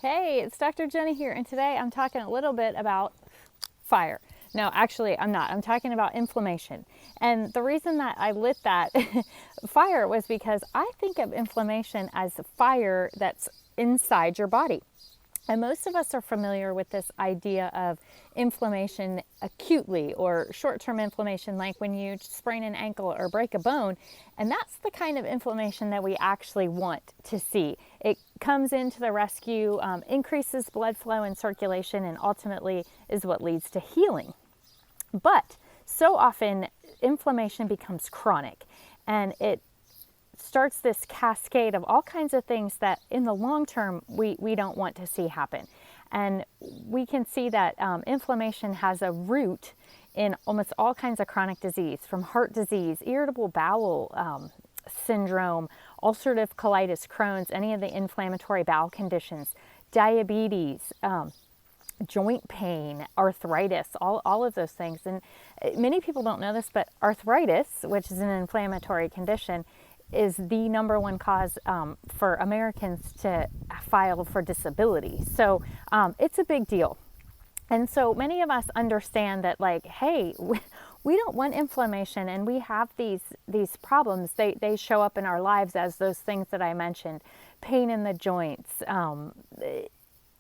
Hey, it's Dr. Jenny here, and today I'm talking a little bit about fire. No, actually, I'm not. I'm talking about inflammation. And the reason that I lit that fire was because I think of inflammation as fire that's inside your body. And most of us are familiar with this idea of inflammation acutely or short term inflammation, like when you sprain an ankle or break a bone. And that's the kind of inflammation that we actually want to see. It comes into the rescue, increases blood flow and circulation, and ultimately is what leads to healing. But so often, inflammation becomes chronic and it starts this cascade of all kinds of things that in the long term we don't want to see happen. And we can see that inflammation has a root in almost all kinds of chronic disease, from heart disease, irritable bowel syndrome, ulcerative colitis, Crohn's, any of the inflammatory bowel conditions, diabetes, joint pain, arthritis, all of those things. And many people don't know this, but arthritis, which is an inflammatory condition, is the number one cause for Americans to file for disability. So it's a big deal. And so many of us understand that, like, hey, we don't want inflammation, and we have these problems. They show up in our lives as those things that I mentioned: pain in the joints, some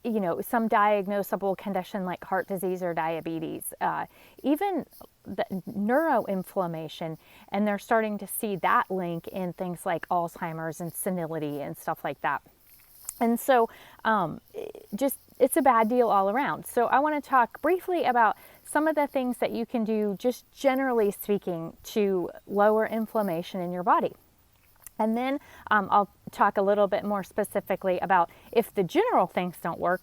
diagnosable condition like heart disease or diabetes, even the neuroinflammation, and they're starting to see that link in things like Alzheimer's and senility and stuff like that. And so it's a bad deal all around. So I want to talk briefly about some of the things that you can do, just generally speaking, to lower inflammation in your body. And then I'll talk a little bit more specifically about, if the general things don't work,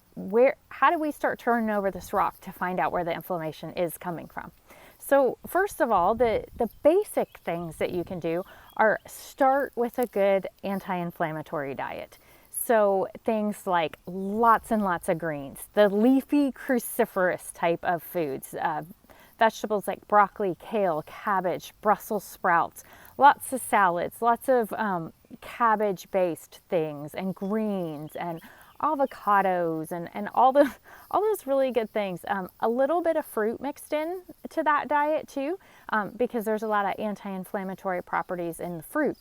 how do we start turning over this rock to find out where the inflammation is coming from? So first of all, the basic things that you can do are start with a good anti-inflammatory diet. So things like lots and lots of greens, the leafy cruciferous type of foods, vegetables like broccoli, kale, cabbage, Brussels sprouts, lots of salads, lots of cabbage-based things, and greens, and avocados, and all those really good things. A little bit of fruit mixed in to that diet too, because there's a lot of anti-inflammatory properties in the fruit.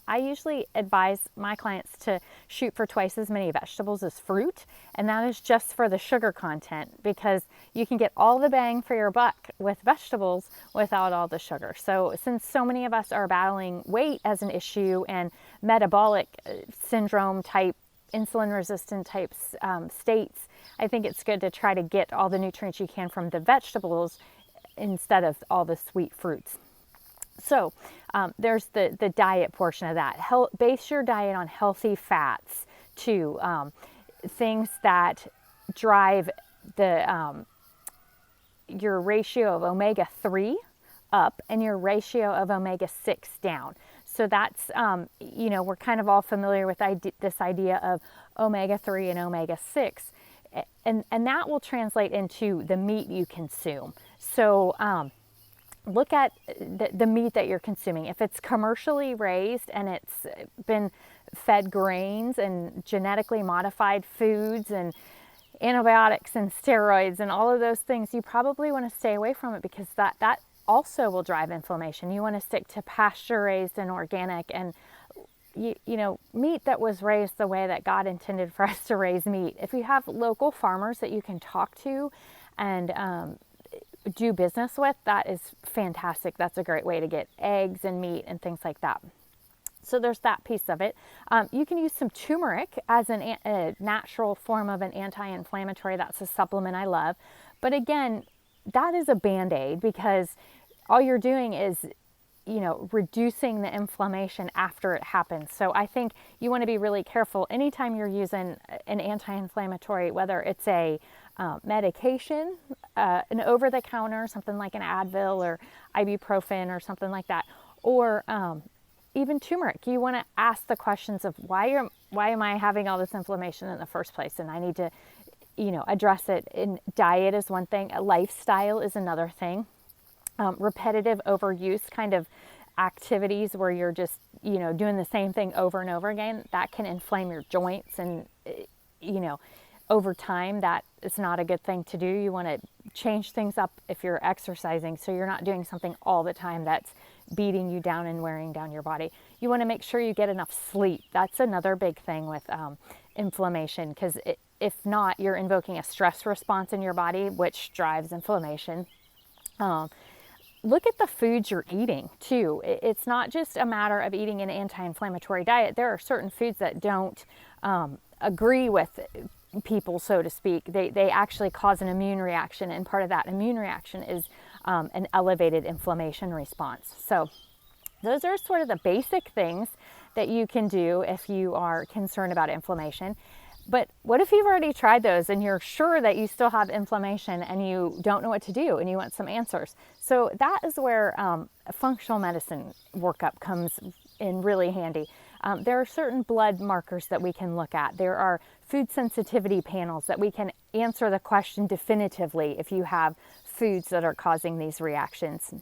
I usually advise my clients to shoot for twice as many vegetables as fruit, and that is just for the sugar content, because you can get all the bang for your buck with vegetables without all the sugar. So since so many of us are battling weight as an issue and metabolic syndrome type, insulin resistant types states, I think it's good to try to get all the nutrients you can from the vegetables instead of all the sweet fruits. So there's the diet portion of that. Base your diet on healthy fats too. Things that drive your ratio of omega-3 up and your ratio of omega-6 down. So that's, we're kind of all familiar with this idea of omega-3 and omega-6. And that will translate into the meat you consume. So look at the meat that you're consuming. If it's commercially raised and it's been fed grains and genetically modified foods and antibiotics and steroids and all of those things, you probably want to stay away from it, because that also will drive inflammation. You want to stick to pasture raised and organic, and meat that was raised the way that God intended for us to raise meat. If you have local farmers that you can talk to and do business with, that is fantastic. That's a great way to get eggs and meat and things like that. So there's that piece of it. You can use some turmeric as a natural form of an anti-inflammatory. That's a supplement I love. But again, that is a Band-Aid, because all you're doing is reducing the inflammation after it happens. So I think you want to be really careful anytime you're using an anti-inflammatory, whether it's a medication, an over-the-counter, something like an Advil or ibuprofen or something like that, or even turmeric. You want to ask the questions of why am I having all this inflammation in the first place, and I need to address it. And diet is one thing. A lifestyle is another thing. Repetitive overuse kind of activities where you're just doing the same thing over and over again, that can inflame your joints and you know, over time, that is not a good thing to do. You want to change things up if you're exercising, so you're not doing something all the time that's beating you down and wearing down your body. You want to make sure you get enough sleep. That's another big thing with inflammation, because if not, you're invoking a stress response in your body, which drives inflammation. Look at the foods you're eating too. It's not just a matter of eating an anti-inflammatory diet. There are certain foods that don't agree with people, so to speak. They actually cause an immune reaction, and part of that immune reaction is an elevated inflammation response. So those are sort of the basic things that you can do if you are concerned about inflammation. But what if you've already tried those and you're sure that you still have inflammation and you don't know what to do and you want some answers? So that is where a functional medicine workup comes in really handy. There are certain blood markers that we can look at. There are food sensitivity panels that we can answer the question definitively if you have foods that are causing these reactions.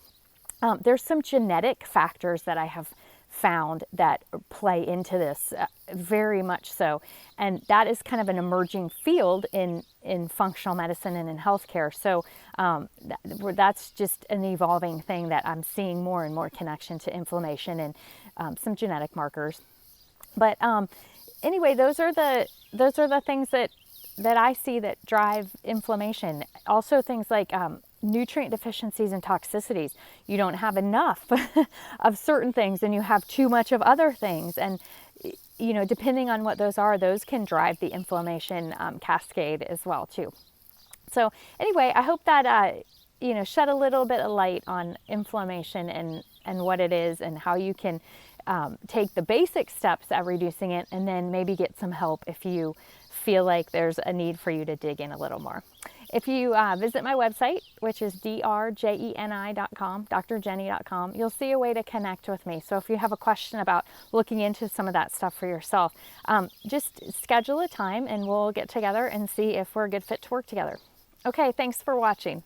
There's some genetic factors that I have found that play into this very much so, and that is kind of an emerging field in functional medicine and in healthcare. So that's just an evolving thing that I'm seeing more and more connection to inflammation and some genetic markers. But anyway, those are the things that I see that drive inflammation. Also things like nutrient deficiencies and toxicities. You don't have enough of certain things and you have too much of other things. And, you know, depending on what those are, those can drive the inflammation cascade as well too. So anyway, I hope that, you know, shed a little bit of light on inflammation and what it is and how you can take the basic steps at reducing it, and then maybe get some help if you feel like there's a need for you to dig in a little more. If you visit my website, which is drjeni.com, drjeni.com, you'll see a way to connect with me. So if you have a question about looking into some of that stuff for yourself, just schedule a time and we'll get together and see if we're a good fit to work together. Okay, thanks for watching.